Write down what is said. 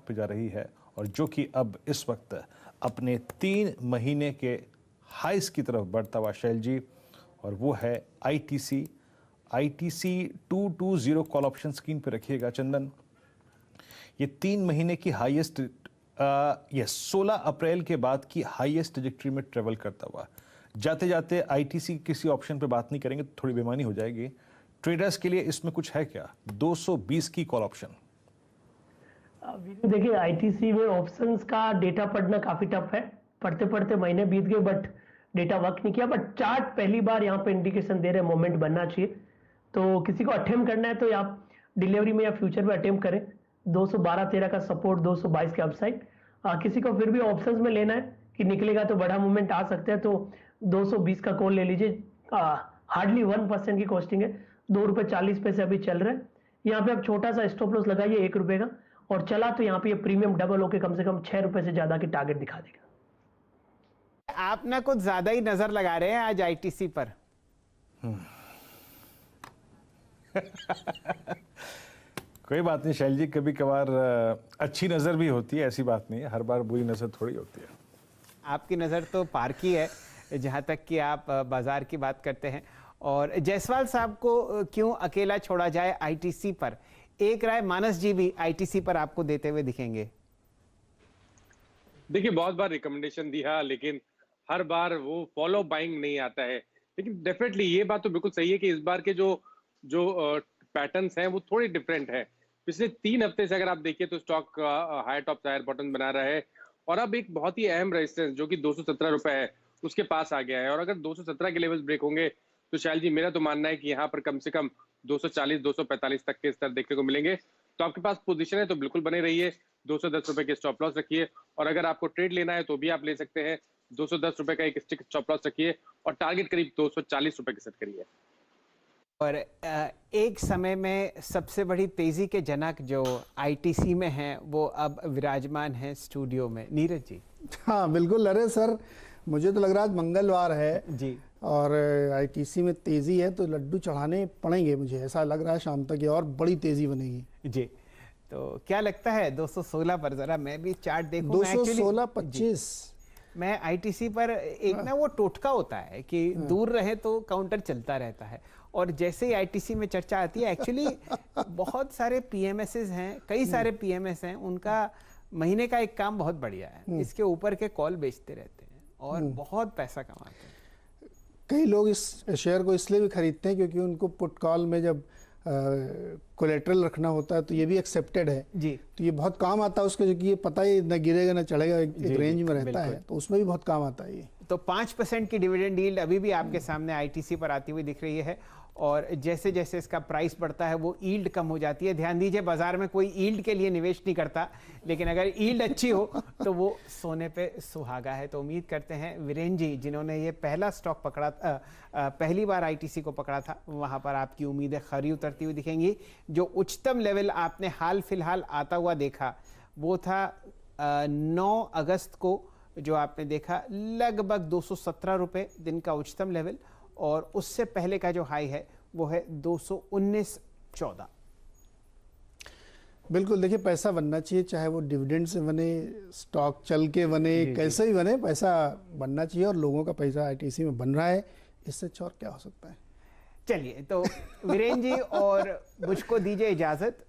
Top पे जा रही है और जो कि अब इस वक्त अपने 3 महीने के हाइस की तरफ बढ़ता हुआ शैल जी, और वो है आईटीसी 220 कॉल ऑप्शन स्क्रीन पे रखिएगा चंदन। ये 3 महीने की हाईएस्ट, ये 16 अप्रैल के बाद की हाईएस्ट ट्रैजेक्टरी में ट्रेवल करता हुआ। जाते जाते आईटीसी किसी ऑप्शन पे बात नहीं करेंगे तो थोड़ी बेईमानी हो जाएगी। ट्रेडर्स के लिए इसमें कुछ है क्या? 220 की कॉल ऑप्शन। देखिए, आईटीसी में ऑप्शंस का डेटा पढ़ना काफी टफ है। पढ़ते पढ़ते महीने बीत गए बट डेटा वर्क नहीं किया। बट चार्ट पहली बार यहाँ पे इंडिकेशन दे रहे हैं मोमेंट बनना चाहिए। तो किसी को अटेम्प्ट करना है तो आप डिलीवरी में या फ्यूचर में अटेम्प्ट करें। 212-13 का सपोर्ट, 222 के अपसाइड। किसी को फिर भी ऑप्शंस में लेना है कि निकलेगा तो बड़ा मूवमेंट आ सकता है तो 220 का कॉल ले लीजिए। हार्डली 1% की कॉस्टिंग है, ₹2.40 अभी चल रहा है। यहाँ पे आप छोटा सा स्टॉप लॉस लगाइए ₹1 का, और चला तो यहाँ पे ये प्रीमियम डबल होके कम से कम ₹6 से ज्यादा की टारगेट दिखा देगा। आप ना कुछ ज्यादा ही नजर लगा रहे हैं आज आईटीसी पर। कोई बात नहीं शैल जी, कभी कभार अच्छी नजर भी होती है, ऐसी बात नहीं है, हर बार बुरी नजर थोड़ी होती है। आपकी नजर तो पार की है जहां तक कि आप बाजार की बात करते हैं। और जायसवाल साहब को क्यों अकेला छोड़ा जाए आईटीसी पर, एक राय मानस जी भी आईटीसी पर आपको देते हुए दिखेंगे। देखिए, बहुत बार रिकमेंडेशन दिया लेकिन हर बार वो फॉलो बाइंग नहीं आता है। लेकिन डेफिनेटली ये बात तो बिल्कुल सही है कि इस बार के जो पैटर्न्स हैं वो थोड़े डिफरेंट है। पिछले 3 हफ्ते से अगर आप देखिए तो stock higher top higher bottom बना रहा है और अब एक बहुत ही अहम रेजिस्टेंस जो कि 217 रुपए है उसके पास आ गया है। और अगर 217 के लेवल्स ब्रेक होंगे तो शायद जी मेरा तो मानना है कि यहाँ पर कम से कम 240-245 तक के स्तर देखने को मिलेंगे। तो आपके पास पोजीशन है तो बिल्कुल बने रहिए। 210 रुपए के स्टॉप लॉस रखिए और अगर आपको ट्रेड लेना है तो भी आप ले सकते हैं। 210 रुपए का एक स्टिक स्टॉप लॉस रखिए और टारगेट करीब 240 रुपए के सेट करिए। और एक समय में सबसे बड़ी तेजी के जनक जो आईटीसी में हैं वो अब विराजमान हैं स्टूडियो में। नीरज जी। हाँ बिल्कुल। अरे सर, मुझे तो लग रहा है आज मंगलवार है जी और आईटीसी में तेजी है तो लड्डू चढ़ाने पड़ेंगे, मुझे ऐसा लग रहा है शाम तक ये और बड़ी तेजी बनेगी जी। तो क्या लगता है 216 पर? जरा मैं भी चार्ट देखूं। 216-25 मैं आईटीसी पर एक ना वो टोटका होता है कि दूर रहे तो काउंटर चलता रहता है, और जैसे ही आईटीसी में चर्चा आती है एक्चुअली बहुत सारे पीएमएसएस हैं, कई सारे पीएमएस हैं, उनका महीने का एक काम बहुत बढ़िया है, इसके ऊपर के कॉल बेचते रहते हैं और बहुत पैसा कमाते हैं। कई लोग इस शेयर को इसलिए भी खरीदते हैं क्योंकि उनको पुट कॉल में जब कोलेट्रल रखना होता है तो ये भी एक्सेप्टेड है जी। तो ये बहुत काम आता है उसके, जो कि ये पता ही न गिरेगा न चढ़ेगा, एक रेंज में रहता है तो उसमें भी बहुत काम आता है ये। तो 5% की डिविडेंड यील्ड अभी भी आपके सामने आईटीसी पर आती हुई दिख रही है, और जैसे जैसे इसका प्राइस बढ़ता है वो यील्ड कम हो जाती है। ध्यान दीजिए, बाजार में कोई यील्ड के लिए निवेश नहीं करता, लेकिन अगर यील्ड अच्छी हो तो वो सोने पे सुहागा है। तो उम्मीद करते हैं वीरेन जी, जिन्होंने ये पहला स्टॉक पकड़ा, पहली बार आईटीसी को पकड़ा था, वहां पर आपकी उम्मीदें खरी उतरती हुई दिखेंगी। जो उच्चतम लेवल आपने हाल फिलहाल आता हुआ देखा वो था 9 अगस्त को, जो आपने देखा लगभग 217 रुपए दिन का उच्चतम लेवल, और उससे पहले का जो हाई है वो है 219.14। बिल्कुल। देखिए, पैसा बनना चाहिए, चाहे वो डिविडेंड से बने, स्टॉक चल के बने, कैसे भी बने, पैसा बनना चाहिए और लोगों का पैसा आईटीसी में बन रहा है, इससे अच्छा और क्या हो सकता है। चलिए, तो वीरेन जी और मुझको दीजिए इजाजत।